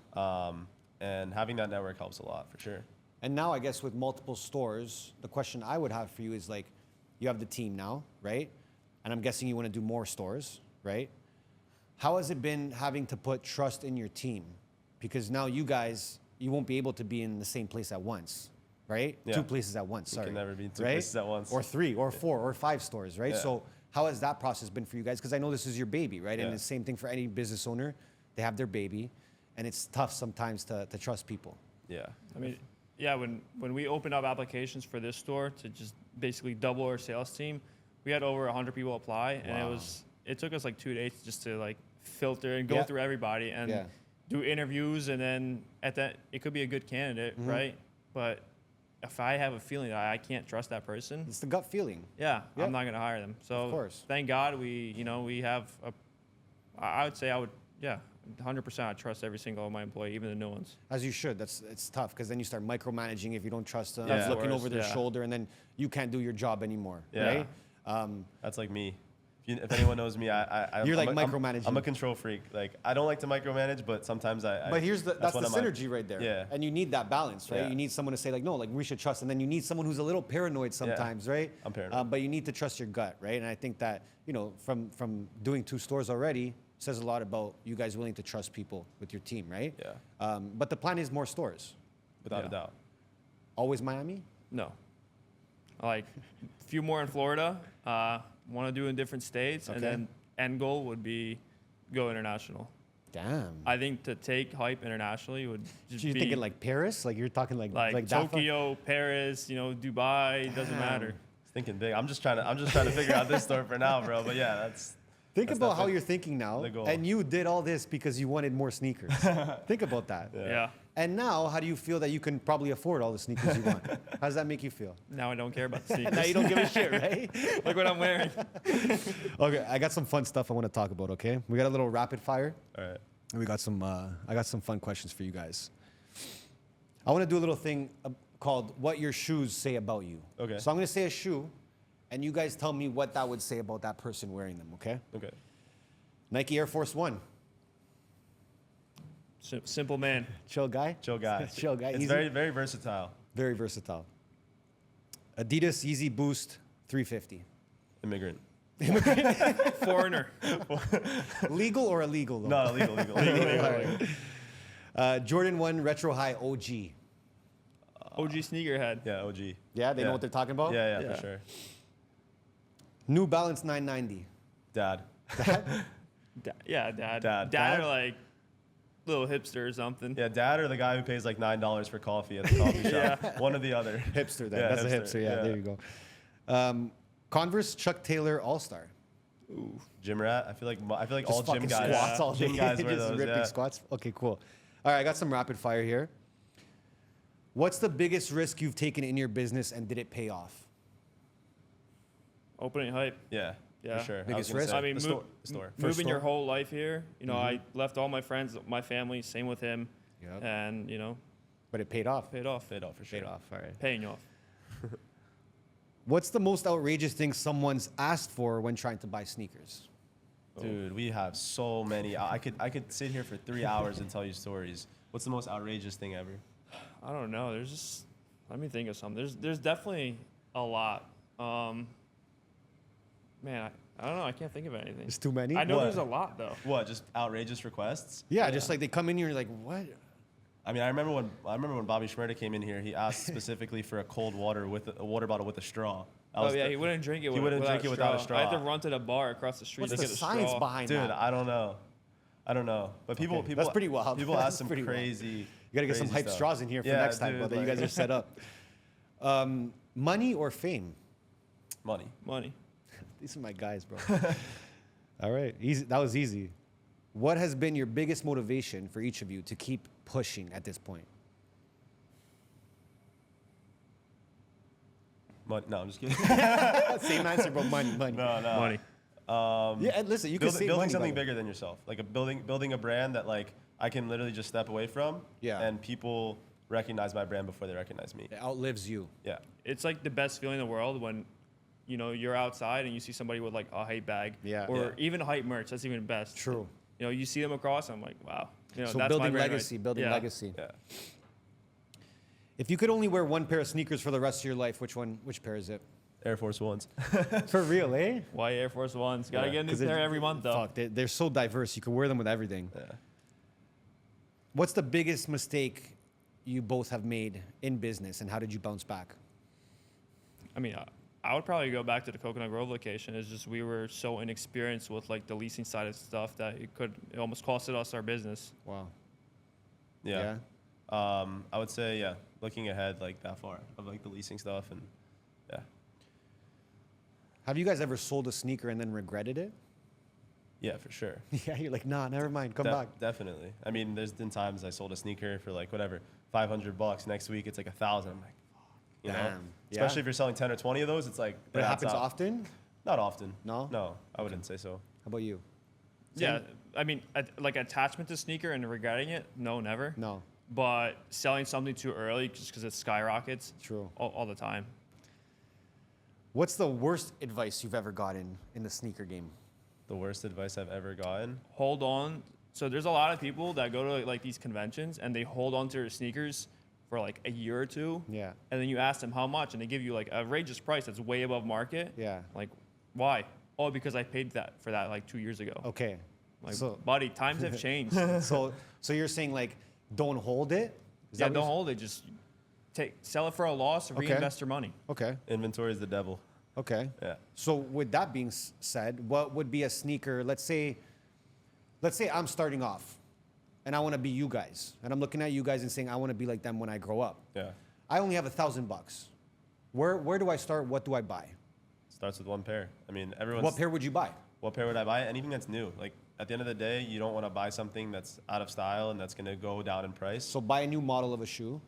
And having that network helps a lot for sure. And now I guess with multiple stores, the question I would have for you is like, you have the team now, right? And I'm guessing you want to do more stores, right? How has it been having to put trust in your team? Because now you won't be able to be in the same place at once, right? Yeah. 2 places at once, sorry. can never be in two right? places at once. Or 3 or 4 or 5 stores, right? Yeah. So how has that process been for you guys? Because I know this is your baby, right? And Yeah. the same thing for any business owner. They have their baby, and it's tough sometimes to trust people. Yeah. I mean, yeah, when we opened up applications for this store to just basically double our sales team, we had over 100 people apply, and it took us like 2 days just to like filter and go Yeah. through everybody and Yeah. do interviews, and then at that it could be a good candidate, right? But if I have a feeling that I can't trust that person, It's the gut feeling. yeah, Yeah. I'm not gonna hire them. So Of course. thank God we have I would say 100% I trust every single of my employee, even the new ones. As you should. It's tough because then you start micromanaging if you don't trust them, Yeah. looking Of over course, their yeah. shoulder, and then you can't do your job anymore, Yeah. right? That's like me. If anyone knows me, You're like I'm micromanaging. I'm a control freak. Like I don't like to micromanage, but sometimes I. But that's the one of my- synergy right there. Yeah. And you need that balance, right? Yeah. You need someone to say like, no, like we should trust, and then you need someone who's a little paranoid sometimes, right? I'm paranoid. But you need to trust your gut, right? And I think that from doing 2 stores already says a lot about you guys willing to trust people with your team, right? Yeah. But the plan is more stores. Without Yeah. a doubt. Always Miami. No. Like a few more in Florida. Want to do in different states, and Okay. then end goal would be go international. Damn. I think to take hype internationally would just So you're be thinking like Paris? Like you're talking like like that far? Tokyo, Paris, Dubai. Doesn't Damn. matter. Thinking big. I'm just trying to figure out this store for now, bro. But yeah, that's. Think that's about how definitely you're thinking now, the goal. and you did all this because you wanted more sneakers. Think about that. Yeah. And now, how do you feel that you can probably afford all the sneakers you want? How does that make you feel? Now I don't care about the sneakers. Now you don't give a shit, right? Look what I'm wearing. Okay, I got some fun stuff I want to talk about. Okay, we got a little rapid fire, All right. and we got some. I got some fun questions for you guys. I want to do a little thing called "What Your Shoes Say About You." Okay. So I'm going to say a shoe, and you guys tell me what that would say about that person wearing them. Okay. Okay. Nike Air Force One. Simple man. Chill guy. Chill guy. Chill guy. It's Easy. very, very versatile. Very versatile. Adidas Yeezy Boost 350. Immigrant. Foreigner. Legal or illegal? Though? No, illegal. Jordan 1 Retro High OG. OG sneakerhead. Yeah, OG. Yeah, they know what they're talking about? Yeah, Yeah. for sure. New Balance 990. Dad. Yeah, dad. Dad. Dad or like little hipster or something. Yeah, dad or the guy who pays like $9 for coffee at the coffee shop. One or the other. Hipster then. Yeah, That's a hipster. Yeah, there you go. Converse Chuck Taylor All Star. Gym rat. I feel like Just all gym fucking guys. squats all Gym day. guys wear Just those. ripping Yeah. squats. Okay, cool. All right, I got some rapid fire here. What's the biggest risk you've taken in your business and did it pay off? Opening hype. Yeah. Yeah. For sure. Biggest was gonna risk? say, I mean, the store. First moving your store? whole life here. I left all my friends, my family, same with him, Yep. and But it paid off. paid off. Paid off for sure. Paid off. All right. Paying you off. What's the most outrageous thing someone's asked for when trying to buy sneakers? Dude, we have so many. I could sit here for 3 hours and tell you stories. What's the most outrageous thing ever? I don't know. There's just, let me think of something. There's definitely a lot. Man, I don't know. I can't think of anything. There's too many? I know What? there's a lot though. What? Just outrageous requests? Yeah, just like they come in here and you're like, what? I mean, I remember when Bobby Schmurda came in here, he asked specifically for a cold water with a water bottle with a straw. Oh yeah, he wouldn't drink it. He wouldn't drink it without a straw. I had to run to the bar across the street What's to the get a science straw. behind Dude, that? I don't know. But people, That's pretty wild. People That's ask some pretty wild. crazy. You gotta get some crazy hype stuff. straws in here for Yeah, next time, dude, brother. You like- guys are set up. Money or fame? Money. Money. These are my guys, bro. All right, easy. That was easy. What has been your biggest motivation for each of you to keep pushing at this point? Money. No, I'm just kidding. Same answer, bro. Money. no. Money. Yeah, and listen, you can say Building money, something by the way. bigger than yourself, like building a brand that like I can literally just step away from. Yeah. And people recognize my brand before they recognize me. It outlives you. Yeah. It's like the best feeling in the world when, you know, you're outside and you see somebody with like a hype bag. Yeah. Or Yeah. even hype merch. That's even best. True. You know, you see them across. I'm like, wow. You know, So that's building my brand legacy, right. building Yeah. legacy. Yeah. If you could only wear one pair of sneakers for the rest of your life, which pair is it? Air Force Ones. For real, eh? Why Air Force Ones? Gotta Yeah. get a new 'Cause pair every month though. Fuck, they're so diverse. You can wear them with everything. Yeah. What's the biggest mistake you both have made in business, and how did you bounce back? I mean, I would probably go back to the Coconut Grove location. It's just we were so inexperienced with like the leasing side of stuff that it almost costed us our business. Wow. Yeah. I would say, yeah, looking ahead like that far of like the leasing stuff and yeah. Have you guys ever sold a sneaker and then regretted it? Yeah, for sure. Yeah, you're like, nah, never mind, come back. Definitely. I mean, there's been times I sold a sneaker for like whatever, $500. Next week it's like 1,000. I'm like, fuck, you know. Damn. Especially Yeah. if you're selling 10 or 20 of those, it's like. But it adds happens up. often? Not often. No? No, I wouldn't say so. How about you? Yeah, I mean, like attachment to sneaker and regretting it, no, never. No. But selling something too early just because it skyrockets. True. All the time. What's the worst advice you've ever gotten in the sneaker game? The worst advice I've ever gotten. Hold on. So there's a lot of people that go to like these conventions and they hold on to their sneakers for like a year or two. Yeah. And then you ask them how much, and they give you like an outrageous price that's way above market. Yeah. Like, why? Oh, because I paid for that like 2 years ago. Okay. Like, so, buddy, times have changed. so you're saying like, don't hold it? Is Yeah, that what don't you're- hold it. Just sell it for a loss, reinvest your money. Okay. Inventory is the devil. Okay. Yeah. So with that being said, what would be a sneaker? Let's say I'm starting off, and I want to be you guys, and I'm looking at you guys and saying I want to be like them when I grow up. Yeah. I only have $1,000. Where do I start? What do I buy? Starts with one pair. I mean, everyone's. What pair would you buy? What pair would I buy? Anything that's new. Like at the end of the day, you don't want to buy something that's out of style and that's going to go down in price. So buy a new model of a shoe.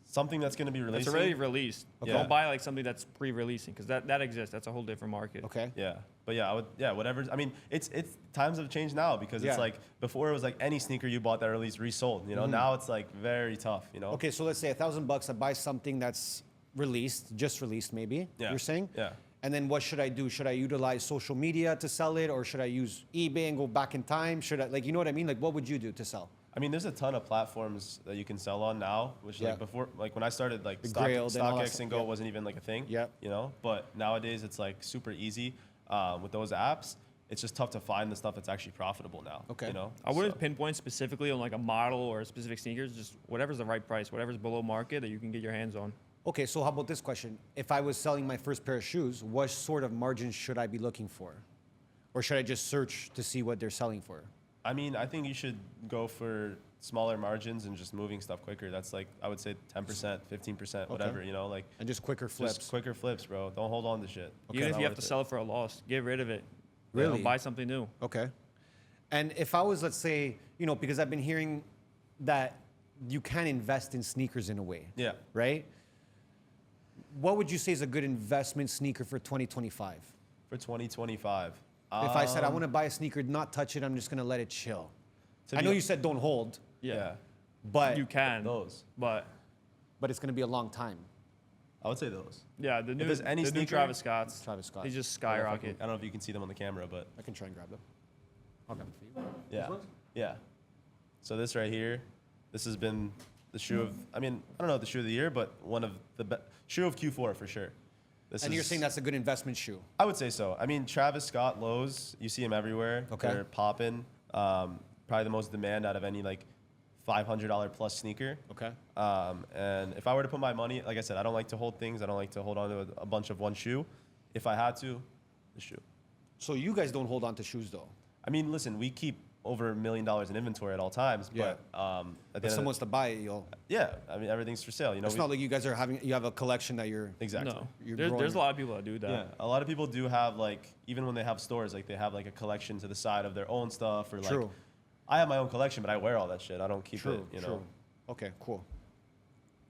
Something that's going to be It's releasing. already released. Okay. Don't buy like something that's pre-releasing because that exists. That's a whole different market. Okay. Yeah, but yeah, whatever. I mean, it's times have changed now because Yeah. it's like before it was like any sneaker you bought that released resold. You know, now it's like very tough. You know. Okay, so let's say $1,000. I buy something that's just released, maybe. Yeah. You're saying. Yeah. And then what should I do? Should I utilize social media to sell it, or should I use eBay and go back in time? Should I, like, you know what I mean? Like, what would you do to sell? I mean, there's a ton of platforms that you can sell on now, which Yeah. like before, like when I started, like Grailed and all that StockX stuff, and Go yeah. wasn't even like a thing. Yeah. You know, but nowadays it's like super easy with those apps. It's just tough to find the stuff that's actually profitable now. Okay. You know. I wouldn't So- pinpoint specifically on like a model or specific sneakers. Just whatever's the right price, whatever's below market that you can get your hands on. Okay, so how about this question? If I was selling my first pair of shoes, what sort of margins should I be looking for? Or should I just search to see what they're selling for? I mean, I think you should go for smaller margins and just moving stuff quicker. That's like I would say 10%, 15%, whatever. You know, like And just quicker flips. just quicker flips, bro. Don't hold on to shit. Even if Not you have worth to it. sell it for a loss, get rid of it. You know, Really? buy something new. Okay. And if I was, let's say, you know, because I've been hearing that you can invest in sneakers in a way. Yeah. Right? What would you say is a good investment sneaker for 2025? For 2025. If I said I want to buy a sneaker, not touch it, I'm just going to let it chill. to I be- know you said don't hold, Yeah. but You can, Those. but it's going to be a long time. I would say those. yeah, the new there's any the new sneaker- Travis Scotts. Travis Scott. They just I don't know if I skyrocket. can- I don't know if you can see them on the camera, but I can try and grab them. I'll grab it for you. yeah. Yeah. So this right here, this has been the shoe of, I mean, I don't know the shoe of the year, but one of the shoe of Q4 for sure. And you're saying that's a good investment shoe? I would say so. I mean, Travis Scott lows, you see him everywhere. Okay. They're popping. Probably the most demand out of any like $500 plus sneaker. Okay. And if I were to put my money, like I said, I don't like to hold things. I don't like to hold on to a bunch of one shoe. If I had to, the shoe. So you guys don't hold on to shoes though? I mean, listen, we keep over $1 million in inventory at all times. Yeah. But If someone wants to buy it, yeah, I mean, everything's for sale. You know, it's not like you guys you have a collection that you're. exactly. No, You're there's growing. a lot of people that do that. Yeah, a lot of people do have like, even when they have stores, like they have like a collection to the side of their own stuff, or like. True. I have my own collection, but I wear all that shit. I don't keep it. You know. Okay, cool.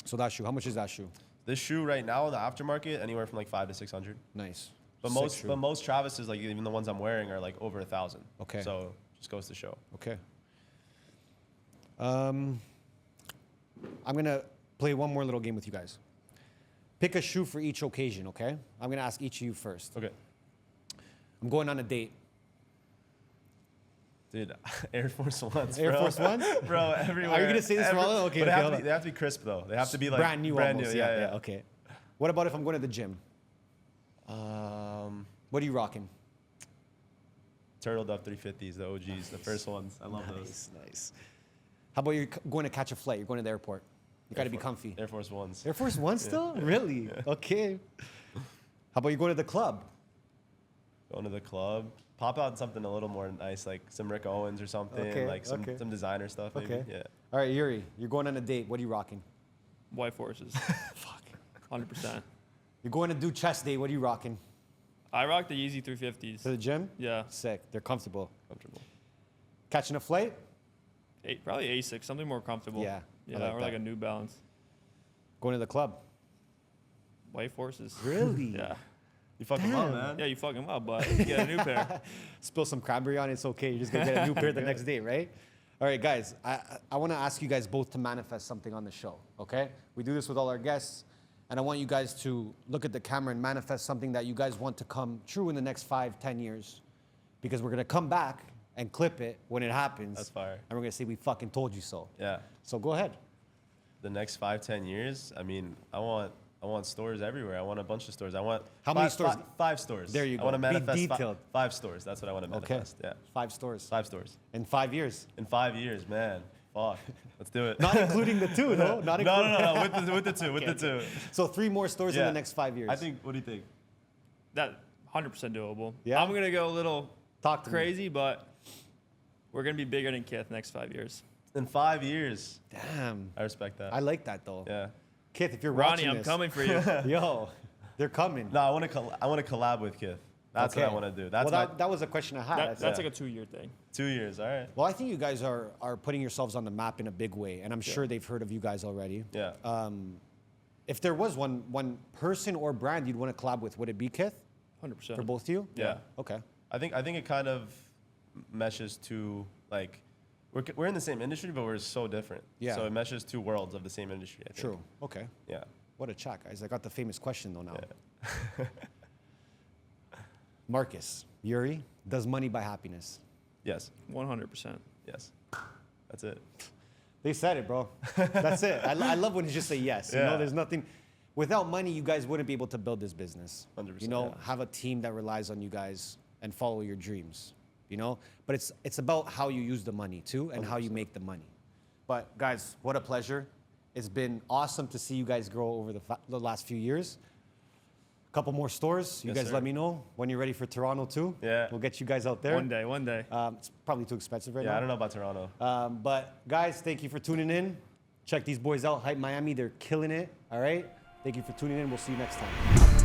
So that shoe, how much is that shoe? This shoe right now in the aftermarket, anywhere from like $500 to $600. Nice. But most Travis's, like even the ones I'm wearing, are like over $1,000. Okay. So just goes to show. Okay. I'm gonna play one more little game with you guys. Pick a shoe for each occasion, okay? I'm gonna ask each of you first. Okay. I'm going on a date. Dude, Air Force Ones. Air bro. Force Ones? Bro, everywhere. Are you gonna say this for all of them? Okay, but okay, they hold have to be crisp though. They have to be like brand new almost. Yeah. Okay. What about if I'm going to the gym? What are you rocking? Turtle Dove 350s, the OGs, the first ones. I love those. Nice. How about you're going to catch a flight? You're going to the airport. You got to be comfy. Air Force Ones. Air Force One still? Really? Okay. How about you go to the club? Going to the club. Pop out something a little more nice, like some Rick Owens or something, Okay, like some designer stuff. Maybe. Okay. Yeah. All right, Yuri, you're going on a date. What are you rocking? White Forces. Fuck. 100%. You're going to do chest day. What are you rocking? I rock the Yeezy 350s. To the gym? Yeah. Sick. They're comfortable. Comfortable. Catching a flight? Probably Asics, something more comfortable. Yeah, I Yeah, like or that. like a New Balance. Going to the club? White Forces. Really? Yeah. You fucking up, man. Yeah, you fuck them up, but you get a new pair. Spill some cranberry on it, it's okay. You're just going to get a new pair the next day, right? All right, guys, I want to ask you guys both to manifest something on the show, okay? We do this with all our guests, and I want you guys to look at the camera and manifest something that you guys want to come true in the next 5-10 years, because we're going to come back and clip it when it happens. That's fire. And we're going to say, we fucking told you so. Yeah. So go ahead. The next 5-10 years, I mean, I want stores everywhere. I want a bunch of stores. I want How many stores? 5 stores. There you go. I want to Be manifest detailed. 5 stores. That's what I want to manifest. Yeah. 5 stores. 5 stores. In 5 years. In 5 years, man. Fuck. Let's do it. Not including the 2, no? Not including No. With the two. With the two. So 3 more stores in Yeah. the next 5 years. I think. What do you think? That 100% doable. Yeah? I'm gonna go a little Talk to me. crazy, but we're gonna be bigger than Kith next 5 years. In 5 years. Damn. I respect that. I like that, though. Yeah. Kith, if you're Ronnie, watching I'm this, coming for you. Yo, they're coming. No, I want to collab with Kith. That's what I want to do. That's well, that was a question I had. That's like a 2-year thing. 2 years. All right. Well, I think you guys are putting yourselves on the map in a big way, and I'm sure they've heard of you guys already. Yeah. If there was one person or brand you'd want to collab with, would it be Kith 100%. for both of you? Yeah. Okay. I think it kind of meshes to like we're in the same industry, but we're so different. Yeah. So it meshes 2 worlds of the same industry. I think. True. Okay. Yeah. What a chat, guys. I got the famous question though now. Yeah. Marcus, Yuri, does money buy happiness? Yes. 100%. Yes. That's it. They said it, bro. That's it. I love when you just say yes. You know, Yeah. there's nothing. Without money, you guys wouldn't be able to build this business. 100%, You know, yeah. have a team that relies on you guys and follow your dreams. You know, but it's about how you use the money too and how you make the money. But guys, what a pleasure. It's been awesome to see you guys grow over the last few years. A couple more stores. You Yes, guys sir. let me know when you're ready for Toronto too. Yeah. We'll get you guys out there. One day. It's probably too expensive right Yeah. now. I don't know about Toronto. But guys, thank you for tuning in. Check these boys out, HYP Miami. They're killing it. All right. Thank you for tuning in. We'll see you next time.